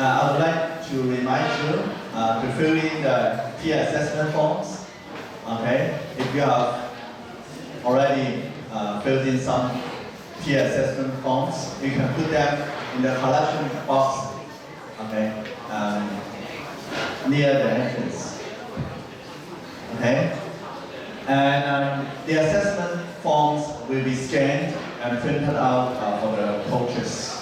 I would like to remind you to fill in the peer assessment forms. Okay, if you have already filled in some peer assessment forms, you can put them in the collection box. Okay, near the entrance. Okay, and the assessment forms will be scanned and printed out for the coaches.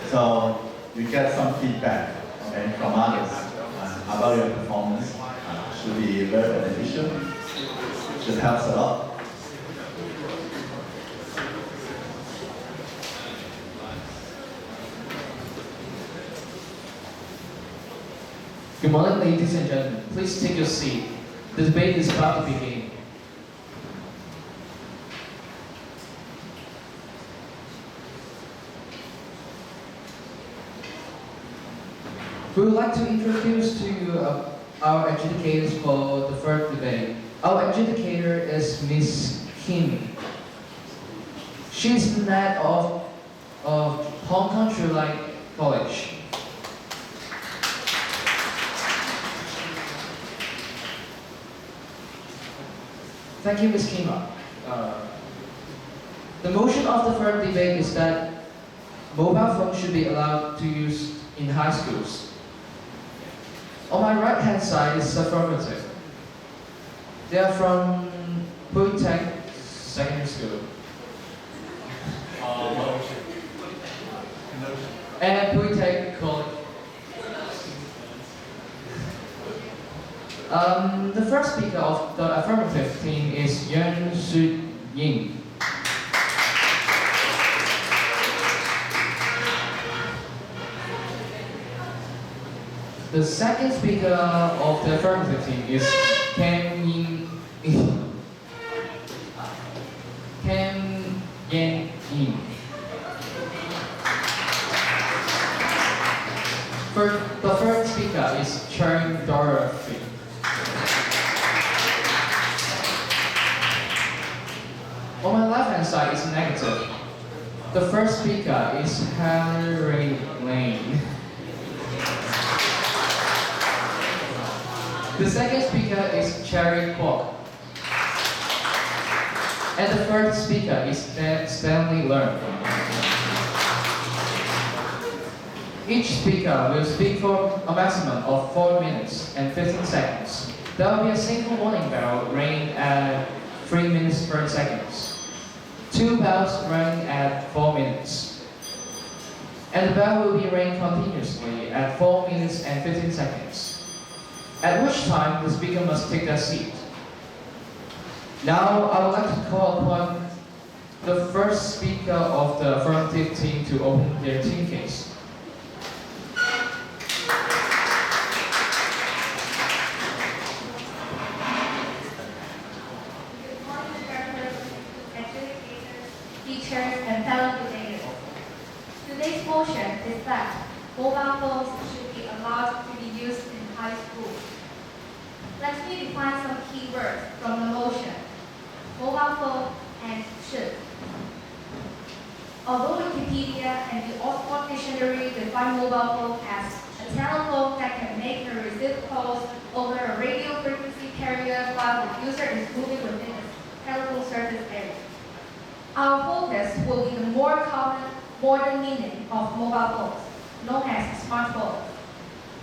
So you get some feedback, okay, from others about your performance. Should be very beneficial. Should help a lot. Good morning, ladies and gentlemen. Please take your seat. The debate is about to begin. We would like to introduce to you our adjudicators for the first debate. Our adjudicator is Miss Kim. She is the head of Hong Kong True College. Thank you, Ms. Kima. The motion of the first debate is that mobile phones should be allowed to use in high schools. On my right-hand side is affirmative. They are from Polytech Secondary School. And Polytech College. The first speaker of the affirmative team is Yuan Su Ying. The second speaker of the affirmative team is Ken Yan Yin. The third speaker is Chen Dorothy. On my left-hand side is negative. The first speaker is Harry Lane. The second speaker is Cherry Kwok. And the third speaker is Stanley Learn. Each speaker will speak for a maximum of 4 minutes and 15 seconds. There will be a single warning bell ringing at 3 minutes 30 seconds. 2 bells ring at 4 minutes. And the bell will be ringing continuously at 4 minutes and 15 seconds. At which time the speaker must take their seat. Now I would like to call upon the first speaker of the affirmative team to open their team case. Good morning, directors, educators, teachers, and fellow debaters. Today's motion is that mobile phones should be allowed to be used in high school. Let me define some key words from the motion: mobile phone and should. Although Wikipedia and the Oxford Dictionary define mobile phone as a telephone that can make and receive calls over a radio frequency carrier while the user is moving within the telephone service area. Our focus will be the more common, modern meaning of mobile phones, known as smartphones,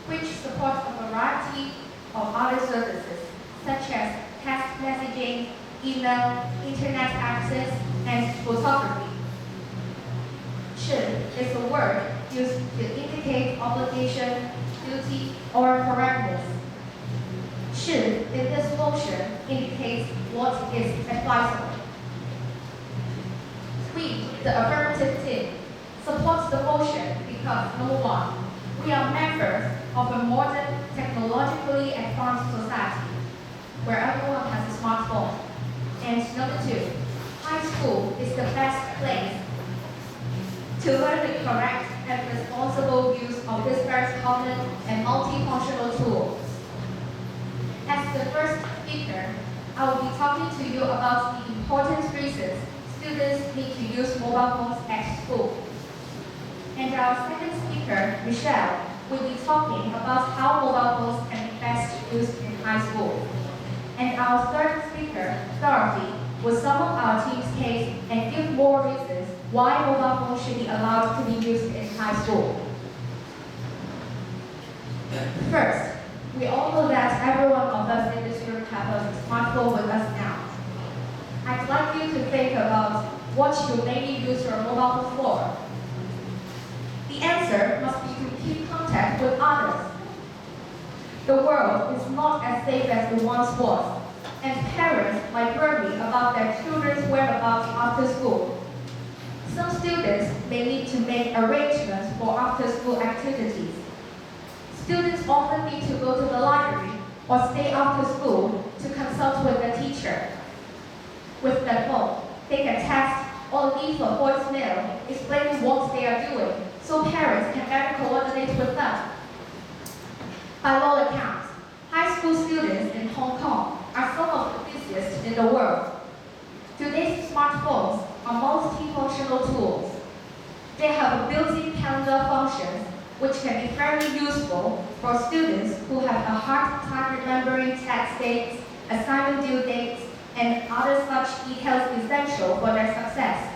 which support a variety of other services, such as text messaging, email, internet access, and photography. Should is a word used to indicate obligation, duty, or correctness. Should in this motion indicates what is advisable. We, the affirmative team, supports the motion because, number one, we are members of a modern, technologically advanced society where everyone has a smartphone. And number two, high school is the best place to learn the correct and responsible use of this very common and multifunctional tool. As the first speaker, I will be talking to you about the important reasons students need to use mobile phones at school. And our second speaker, Michelle, will be talking about how mobile phones can be best used in high school. And our third speaker, Dorothy, will sum up our team's case and give more reasons why mobile phones should be allowed to be used in high school. First, we all know that every one of us in this room have a smartphone with us now. I'd like you to think about what you mainly use your mobile phone for. The answer must be to keep contact with others. The world is not as safe as it once was, and parents might worry about their children's whereabouts after school. Some students may need to make arrangements for after-school activities. Students often need to go to the library or stay after school to consult with a teacher. With their phone, they can text or leave a voicemail explaining what they are doing so parents can better coordinate with them. By all accounts, high school students in Hong Kong are some of the busiest in the world. Today's smartphones are multifunctional tools. They have built-in calendar functions which can be very useful for students who have a hard time remembering test dates, assignment due dates, and other such details essential for their success.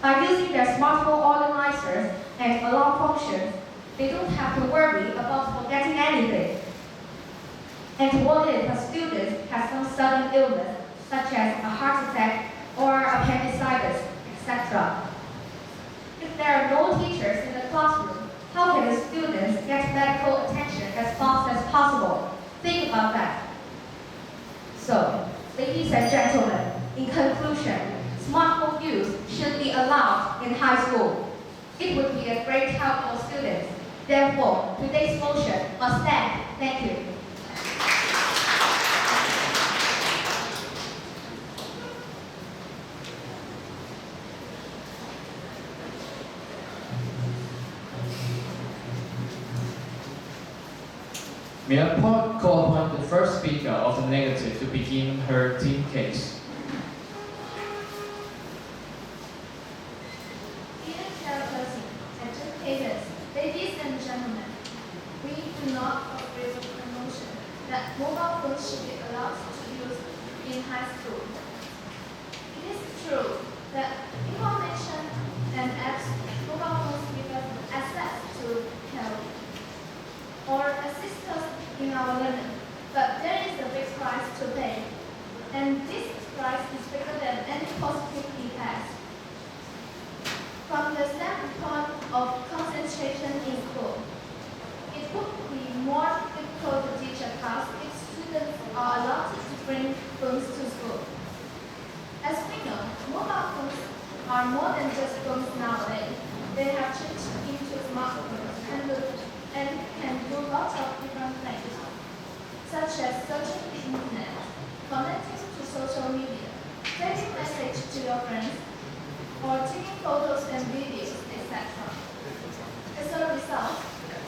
By using their smartphone organizers and alarm functions, they don't have to worry about forgetting anything. And what if a student has some sudden illness, such as a heart attack or appendicitis, etc.? If there are no teachers in the classroom, how can the students get medical attention as fast as possible? Think about that. So, ladies and gentlemen, in conclusion, smartphone use should be allowed in high school. It would be a great help for students. Therefore, today's motion must stand. Thank you. May I call upon the first speaker of the negative to begin her team case. Dear chairperson, educators, ladies and gentlemen, we do not agree with the notion that mobile phones should be allowed to use in high school. It is true that information and apps mobile phones give us access to help or assist us in our learning, but there is a big price to pay, and this price is bigger than any positive effect. From the standpoint of concentration in school, it would be more difficult to teach a class if students are allowed to bring phones to school. As we know, mobile phones are more than just phones nowadays. They have changed into smartphones and can do lots of different things, such as searching the internet, connecting to social media, sending messages to your friends, or taking photos and videos, etc. As a result,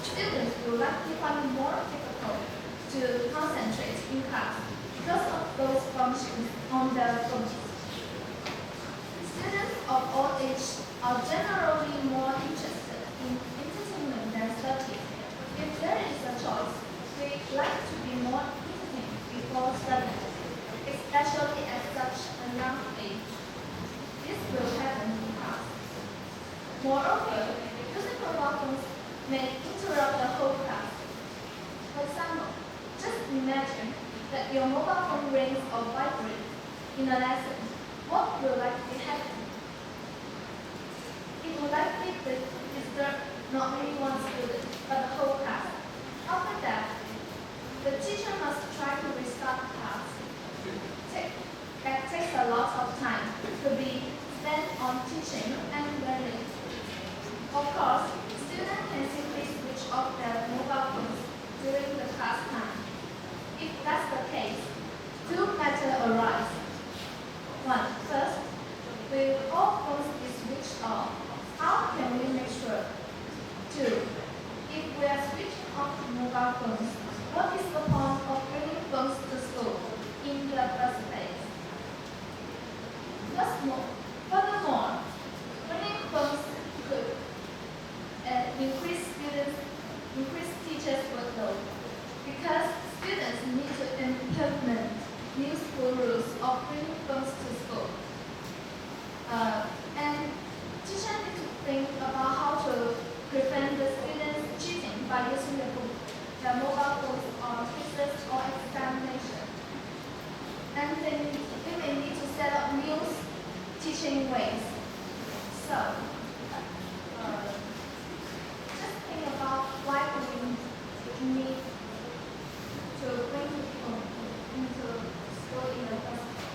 students will likely find it more difficult to concentrate in class because of those functions on their phones. Students of all ages are generally more interested in entertainment than studies. If there is a choice, we like to be more entertained before studying, especially at such a young age. This will happen in class. Moreover, using mobile phones may interrupt the whole class. For example, just imagine that your mobile phone rings or vibrates in a lesson. What will likely happen? It will likely disturb not only one student, but the whole class. After that, the teacher must try to restart the class. That takes a lot of time to be spent on teaching and learning. Of course, students can simply switch off their mobile phones during the class time. If that's the case, two matters arise. One, first, will all phones be switched off? How can we make sure? Two, if we are switching off mobile phones, what is the point of bringing phones to school in the first place? Furthermore, bringing phones could think about how to prevent the students cheating by using the mobile phones on quizzes or examination. And then we may need to set up new teaching ways. So, just think about why we need to bring people into school in the first place.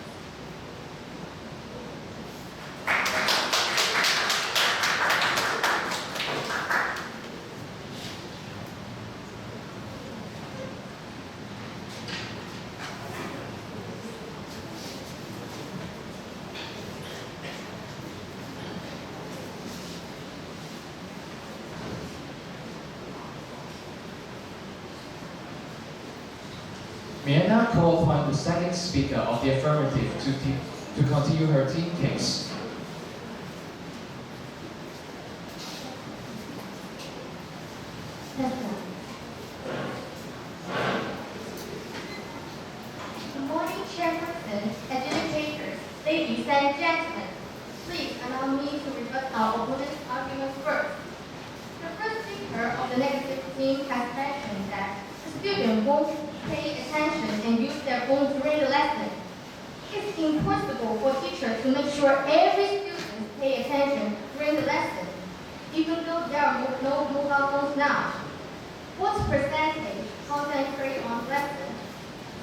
May I now call upon the second speaker of the affirmative to continue her team case. Good morning, Chairperson, educators, ladies and gentlemen. Please allow me to rebut our opponent's argument first. The first speaker of the negative team has mentioned that the student won't pay attention and use their phone during the lesson. It's impossible for teachers to make sure every student pay attention during the lesson, even though there are no mobile phones now. What percentage concentrate on lesson?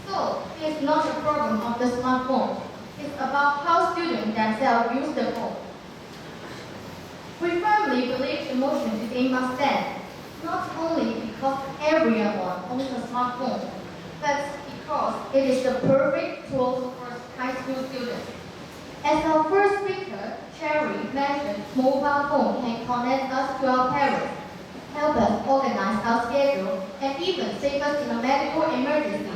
So, it's not a problem of the smartphone. It's about how students themselves use the phone. We firmly believe emotion is a must-stand, not only because everyone owns a smartphone, but because it is the perfect tool for high school students. As our first speaker, Cherry, mentioned, mobile phone can connect us to our parents, help us organize our schedule, and even save us in a medical emergency.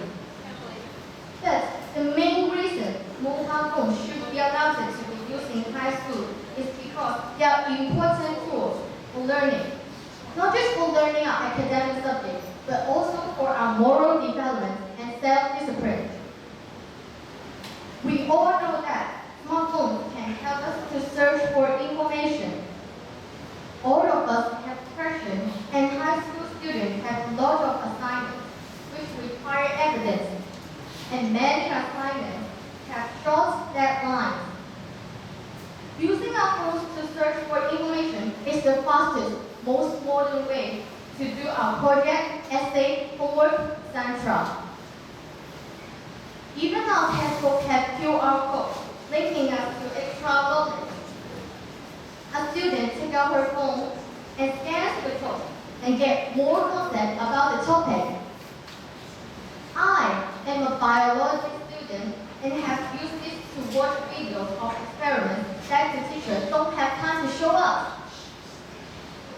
But the main reason mobile phones should be allowed to be used in high school is because they are important tools for learning. Not just for learning our academic subjects, but also for our moral development and self-discipline. We all know that smartphones can help us to search for information. All of us have questions, and high school students have lots of assignments which require evidence. And many assignments have short deadlines. Using our phones to search for information is the fastest, most modern way to do our project, essay, homework, etc. Even our textbooks have QR codes linking us to extra knowledge. A student takes out her phone and scans the code and gets more content about the topic. I am a biology student and have used this to watch videos of experiments that the teachers don't have time to show us.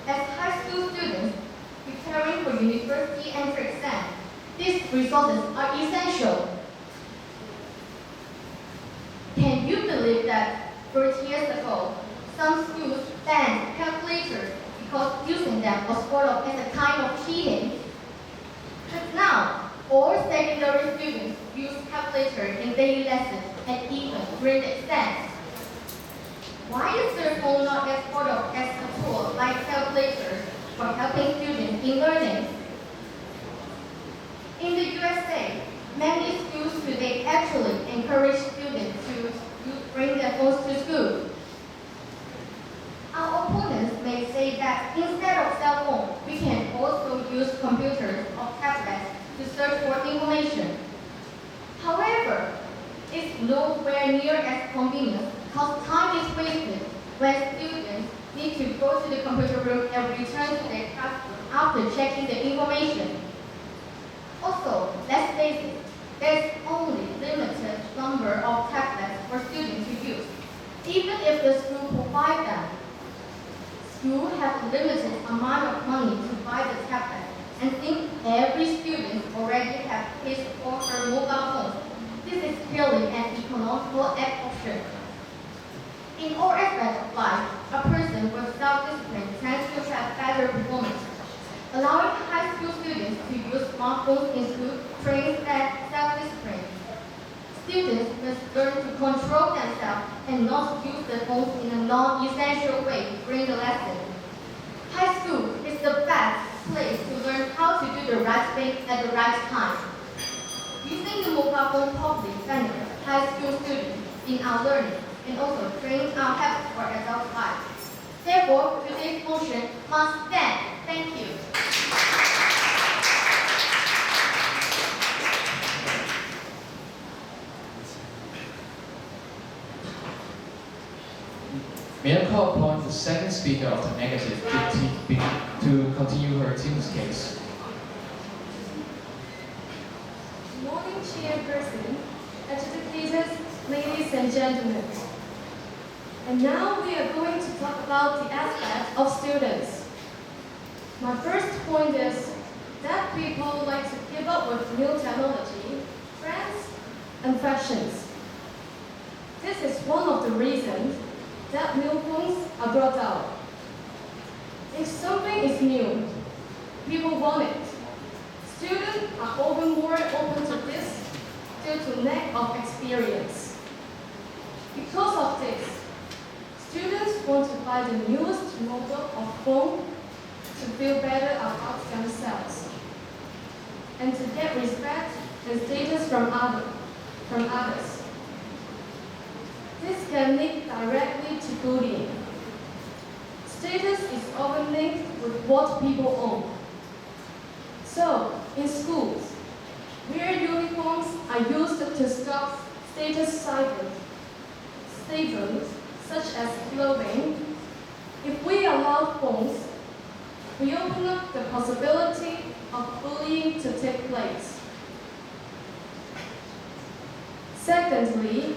As high school students preparing for university entrance exam, these resources are essential. Can you believe that 30 years ago, some schools banned calculators because using them was thought of as a kind of cheating? But now, all secondary students use calculators in daily lessons and even during the exams. Why is their phone not as thought of as a tool like calculators for helping students in learning? In the USA, many schools today actually encourage students to bring their phones to school. Our opponents may say that instead of cell phone, we can also use computers or tablets to search for information. However, it's nowhere near as convenient because time is wasted when students need to go to the computer room and return to their classroom after checking the information. Also, let's face it, there's only limited number of tablets for students to use, even if the school provides them. Schools have limited amount of money to buy the tablet, and since every student already has his or her mobile phone, this is clearly an economical option. In all aspects of life, a person with self-discipline tends to have better performance. Allowing high school students to use smartphones in school trains their self-discipline. Students must learn to control themselves and not use the phones in a non-essential way during the lesson. High school is the best place to learn how to do the right thing at the right time. Using the mobile phone properly benefits high school students in our learning and also training our habits for adult life. Therefore, today's motion must stand. Thank you. May I call upon the second speaker of the negative to continue her team's case. Good morning, Chairperson, educators, ladies and gentlemen. And now we are going to talk about the aspect of students. My first point is that people like to keep up with new technology, trends, and fashions. This is one of the reasons that new phones are brought out. If something is new, people want it. Students are often more open to this due to lack of experience. Because of this, students want to buy the newest model of phone to feel better about themselves and to get respect and status from others. This can lead directly to bullying. Status is often linked with what people own. So, in schools, where uniforms are used to stop status symbols, such as clothing, if we allow phones, we open up the possibility of bullying to take place. Secondly,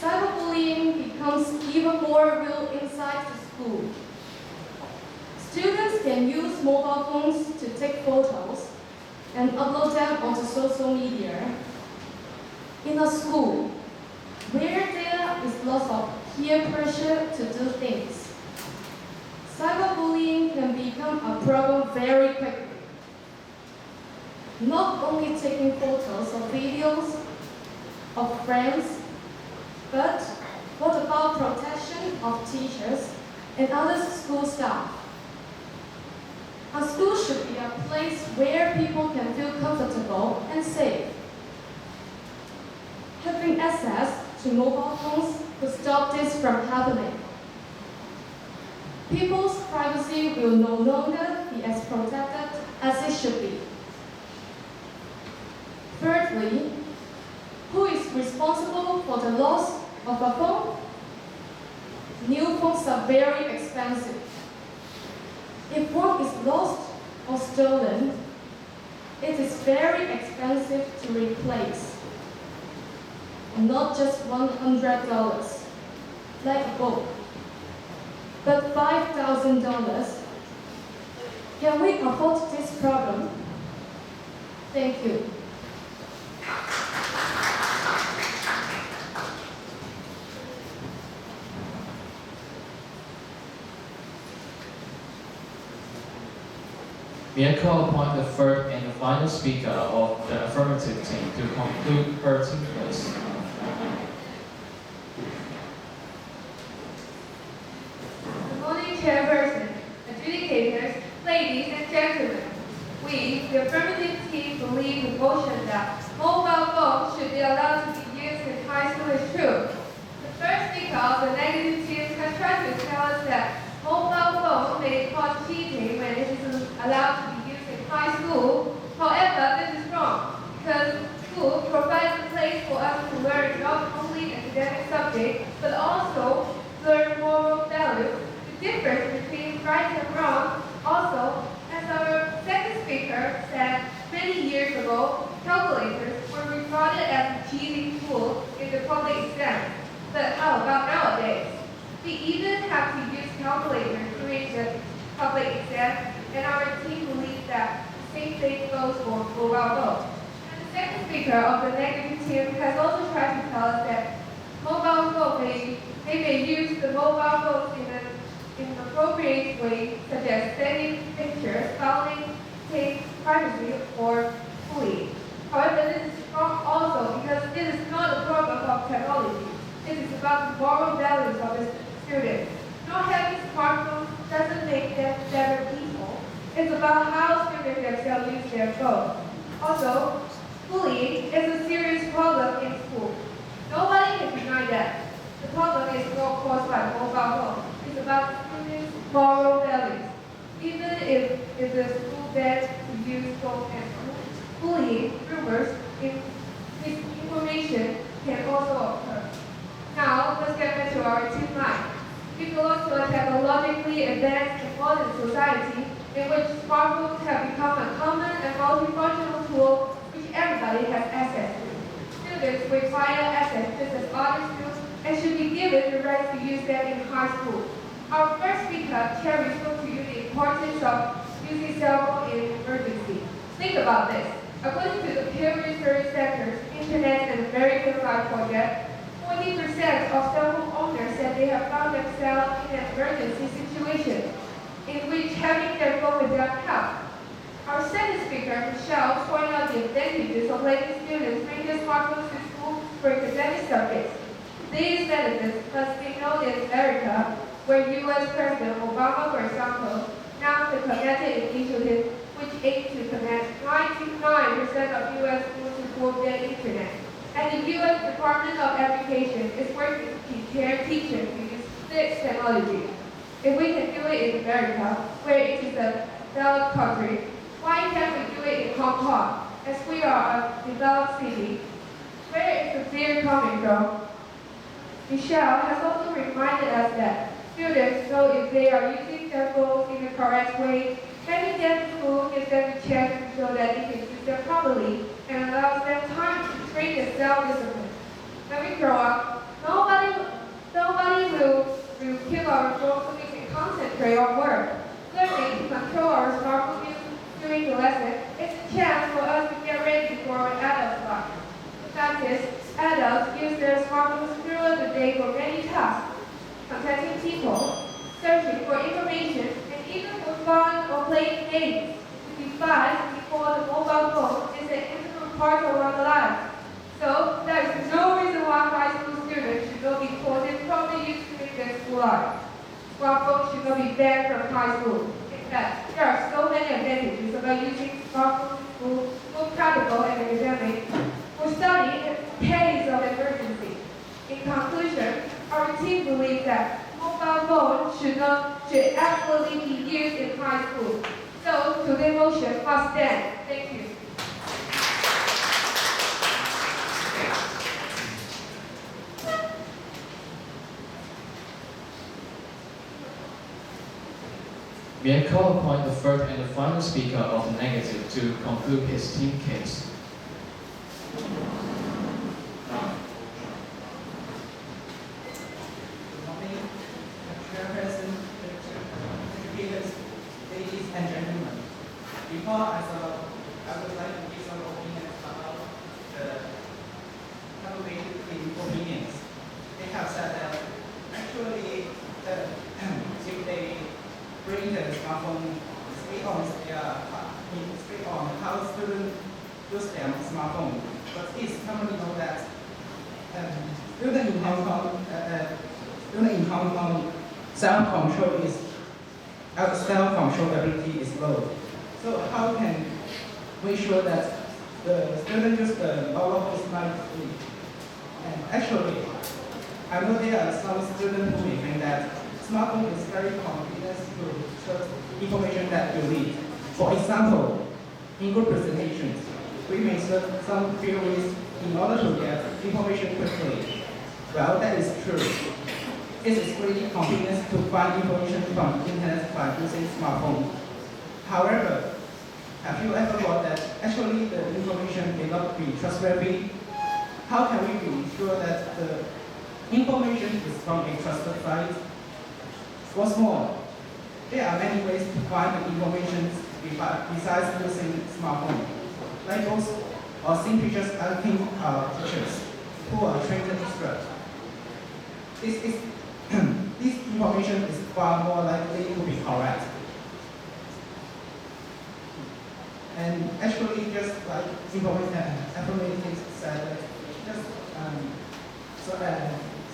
cyberbullying becomes even more real inside the school. Students can use mobile phones to take photos and upload them onto social media. In a school, where there is lots of peer pressure to do things, cyberbullying can become a problem very quickly. Not only taking photos or videos of friends, but what about protection of teachers and other school staff? A school should be a place where people can feel comfortable and safe. Having access to mobile phones could stop this from happening. People's privacy will no longer be as protected as it should be. Thirdly, who is responsible for the loss of a phone? New phones are very expensive. If one is lost or stolen, it is very expensive to replace. Not just $100, like a book, but $5,000. Can we afford this problem? Thank you. May I call upon the third and the final speaker of the affirmative team to conclude her team quiz. Good morning, Chairperson, adjudicators, ladies and gentlemen. We, the affirmative team, believe the motion that mobile phones should be allowed to be used in high school is true. The first speaker of the negative team has tried to tell us that mobile phone may cause cheating when it is allowed to be used in high school. However, this is wrong because school provides a place for us to learn not only academic subjects but also learn moral values, the difference between right and wrong. Also, as our second speaker said, many years ago, calculators were regarded as a cheating tool in the public exams. But how about nowadays? We even have to use calculators during the public exam, and our team believes that the same thing goes for mobile phones. And the second speaker of the negative team has also tried to tell us that mobile phones they may use the mobile phones in an appropriate way, such as sending pictures, violating privacy, or bullying. However, this is wrong also because this is not a problem of technology. It is about the moral values of the students. Not having smartphones doesn't make them better people. It's about how students themselves use their phone. Also, bullying is a serious problem in school. Nobody can deny that. The problem is not caused by mobile phone. It's about students' moral values. Even if the school bans to use phone and bullying, rumors, misinformation can also occur. Now, let's get back to our team life. We belong to a technologically advanced and modern society in which smartphones have become a common and multifunctional tool which everybody has access to. Students require access just as others do and should be given the right to use them in high school. Our first speaker, Carrie, spoke to you the importance of using cell phone in emergency. Think about this. According to the Pew Research Center's Internet and American Life project, 40% of cell phone owners said they have found themselves in an emergency situation in which having their phone would not help. Our second speaker, Michelle, pointed out the advantages of letting students bring their smartphones to school for academic subjects. These benefits must be known in America, where U.S. President Obama, for example, announced the Connected Initiative, which aims to connect 99% of U.S. schools to full-day internet. And the U.S. Department of Education is working to prepare teachers to use this technology. If we can do it in America, where it is a developed country, why can't we do it in Hong Kong, as we are a developed city? Where is the fear coming from? Michelle has also reminded us that students know if they are using their phones in the correct way. Having them in school gives them a chance to show that they can use them properly and allows them time to train their self-discipline. When we grow up, nobody will kill our phones so we can concentrate on work. Learning to control our smartphone use during the lesson is a chance for us to get ready for adult life. The fact is, adults use their smartphones throughout the day for many tasks, contacting people, searching for information, and even for fun or playing games. To define before the mobile phone is an integral part of our lives. So, there is no reason why high school students should not be taught it from the use during their school life. Smartphones should not be banned from high school. In fact, there are so many advantages about using smartphones in school, both practical and academic, for study in case of emergency. In conclusion, our team believes that mobile phones should absolutely be used in high school. So, today's motion must stand. Thank you. May I call upon the third and the final speaker of the negative to conclude his team case. Good morning, Chairperson, educators, ladies and gentlemen. Before I would like to give some opinions about the innovative opinions. They have said that actually if they bring the smartphone straight on how students use their smartphone. But it's commonly known that students in Hong Kong self-control ability is low. So how can we show that the student use the mobile phone smartly? And actually, I know there are some students who may think that smartphone is very convenient to search information that you need. For example, in group presentations, we may search some theories in order to get information quickly. Well, that is true. It is really convenient to find information from internet by using smartphone. However, have you ever thought that actually the information may not be trustworthy? How can we be sure that the information is from a trusted site? What's more, there are many ways to find the information besides using smartphone. Like those or seeing pictures asking teachers who are trained experts. This information is far more likely to be correct. And actually, just like information said,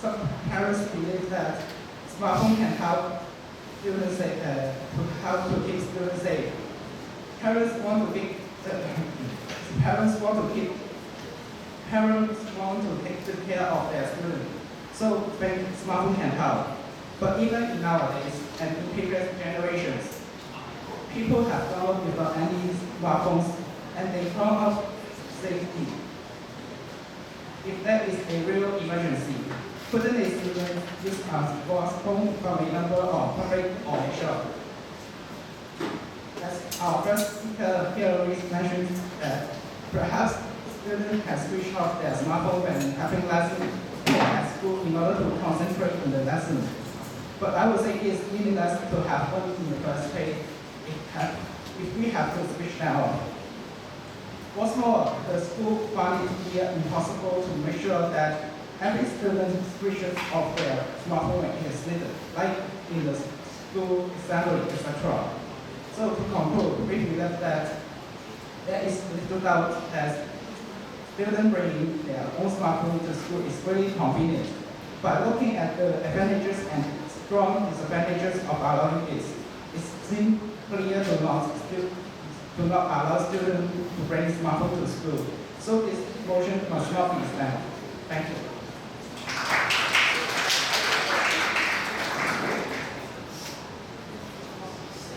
some parents believe that smartphone can help students help to keep students safe. Parents want to keep parents want to take good care of their students. So think smartphone can help. But even nowadays and in previous generations, people have grown up without any smartphones and they grow up safety. If there is a real emergency, couldn't a student use a smartphone from a number of public or a shop? As our first speaker here mentioned that perhaps students can switch off their smartphone when having lessons at school in order to concentrate on the lesson. But I would say it's meaningless to have one in the first place if we have to switch them off. What's more, the school found it to be impossible to make sure that every student switches off their smartphone when it is needed, like in the school assembly, etc. So to conclude, we believe that there is little doubt that students bringing their own smartphone to school is very convenient. By looking at the advantages and strong disadvantages of allowing this, it seems clear to not allow students to bring smartphone to school. So this motion must not be stand. Thank you.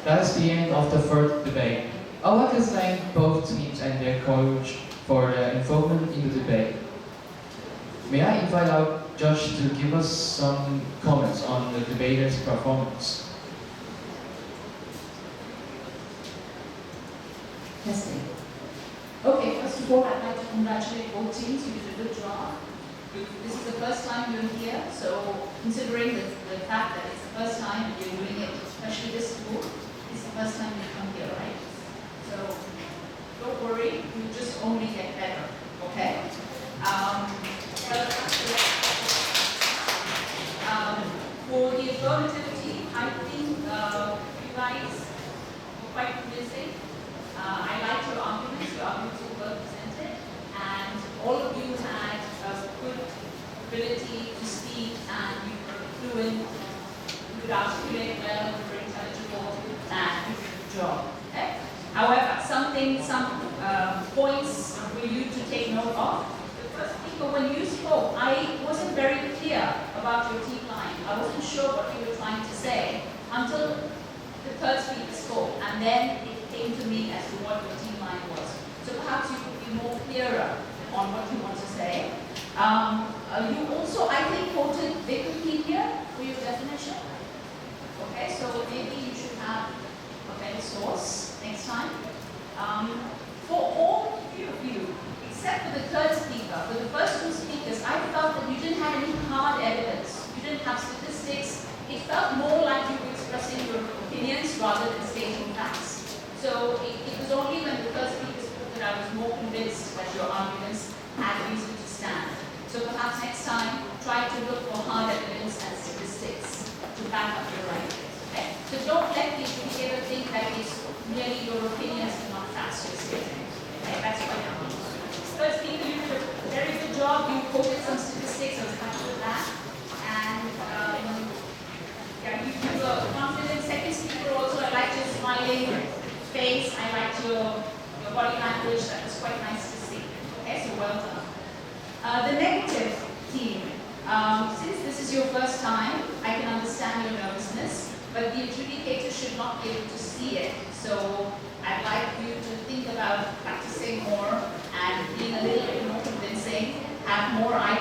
That's the end of the third debate. I'd like to thank both teams and their coach for their involvement in the debate. May I invite our judge to give us some comments on the debaters' performance? Testing. Okay, first of all, I'd like to congratulate both teams. You did a good job. This is the first time you're here, so considering the fact that it's the first time you're doing it, especially this school, it's the first time you come here, right? So don't worry, you just only get better, okay? For the affirmativity, I think you guys were quite convincing. I liked your arguments were well presented, and all of you had a good ability to speak, and you were fluent, you could articulate well, you were intelligible, and you did a good job. Okay? However, some points for you to take note of. The first speaker, when you spoke, I wasn't very clear about your team line. I wasn't sure what you were trying to say until the third speaker spoke, and then it came to me as to what your team line was. So perhaps you could be more clearer on what you want to say. You also, I think, quoted Wikipedia for your definition. Okay, so maybe you should have a better source next time. For all three of you, except for the third speaker, for the first two speakers, I felt that you didn't have any hard evidence. You didn't have statistics. It felt more like you were expressing your opinions rather than stating facts. So it was only when the third speaker spoke that I was more convinced that your arguments had reason to stand. So perhaps next time, try to look for hard evidence and statistics to back up your ideas. Okay? So don't let the educator think that it's merely your opinions and not facts you're stating. Okay? That's quite important. Third speaker, you did a very good job. You quoted some statistics. I was happy with that. And yeah, you were confident. Second speaker also, I liked your smiling face. I liked your body language. That was quite nice to see. Okay, so well done. The negative team. Since this is your first time, I can understand your nervousness, but the adjudicator should not be able to see it. So I'd like you to think about practicing more and being a little bit more convincing, have more eye